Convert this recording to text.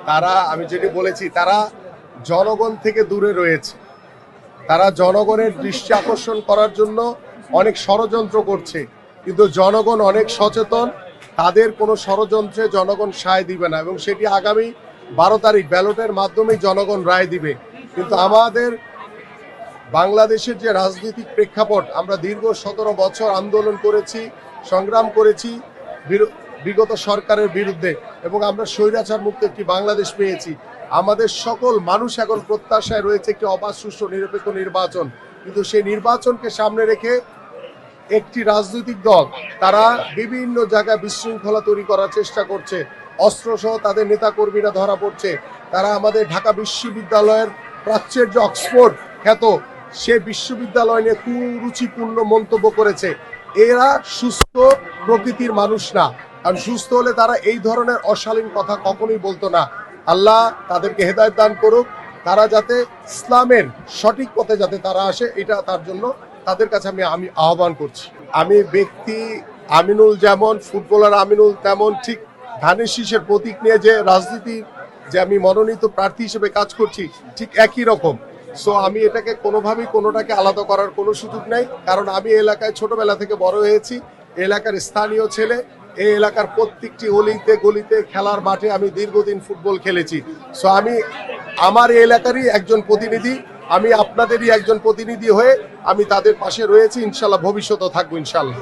তারা, আমি যেটি বলেছি, তারা জনগণ থেকে দূরে রয়েছে। তারা জনগণের দৃষ্টি আকর্ষণ করার জন্য অনেক ষড়যন্ত্র করছে, কিন্তু জনগণ অনেক সচেতন। তাদের কোনো ষড়যন্ত্রে জনগণ সায় দিবে না, এবং সেটি আগামী 12 তারিখ ব্যালটের মাধ্যমেই জনগণ রায় দিবে। কিন্তু আমাদের বাংলাদেশের যে রাজনৈতিক প্রেক্ষাপট, আমরা দীর্ঘ 17 বছর আন্দোলন করেছি, সংগ্রাম করেছি বিগত সরকারের বিরুদ্ধে, এবং আমরা স্বৈরাচার মুক্ত একটি বাংলাদেশ পেয়েছি। আমাদের সকল মানুষ এখন প্রত্যাশায় রয়েছে একটি অবাধ, সুষ্ঠু, নিরপেক্ষ নির্বাচন। কিন্তু সেই নির্বাচনকে সামনে রেখে একটি রাজনৈতিক দল তারা বিভিন্ন জায়গায় বিশৃঙ্খলা তৈরি করার চেষ্টা করছে। অস্ত্রসহ তাদের নেতাকর্মীরা ধরা পড়ছে। তারা আমাদের ঢাকা বিশ্ববিদ্যালয়ের প্রাচ্যের যে অক্সফোর্ড খ্যাত, সে বিশ্ববিদ্যালয় নিয়ে কুরুচিপূর্ণ মন্তব্য করেছে। এরা সুস্থ প্রকৃতির মানুষ না, কারণ সুস্থ হলে তারা এই ধরনের অশালীন কথা কখনোই বলতো না। আল্লাহ তাদেরকে হেদায়েত দান করুক, তারা যাতে ইসলামের সঠিক পথে যাতে তারা আসে, এটা তার জন্য তাদের কাছে আমি আহ্বান করছি। আমি ব্যক্তি আমিনুল যেমন, ফুটবলার আমিনুল তেমন, ঠিক ধানের শীষের প্রতীক নিয়ে যে রাজনীতি, যে আমি মনোনীত প্রার্থী হিসেবে কাজ করছি, ঠিক একই রকম। সো আমি এটাকে কোনোভাবেই কোনোটাকে আলাদা করার কোনো সুযোগ নেই, কারণ আমি এলাকায় ছোটবেলা থেকে বড় হয়েছি, এলাকার স্থানীয় ছেলে। এই এলাকার প্রত্যেকটি অলিতে গলিতে, খেলার মাঠে আমি দীর্ঘদিন ফুটবল খেলেছি। সো আমি আমার এই এলাকারই একজন প্রতিনিধি, আমি আপনাদেরই একজন প্রতিনিধি হয়ে আমি তাদের পাশে রয়েছি, ইনশাল্লাহ ভবিষ্যতেও থাকবো ইনশাল্লাহ।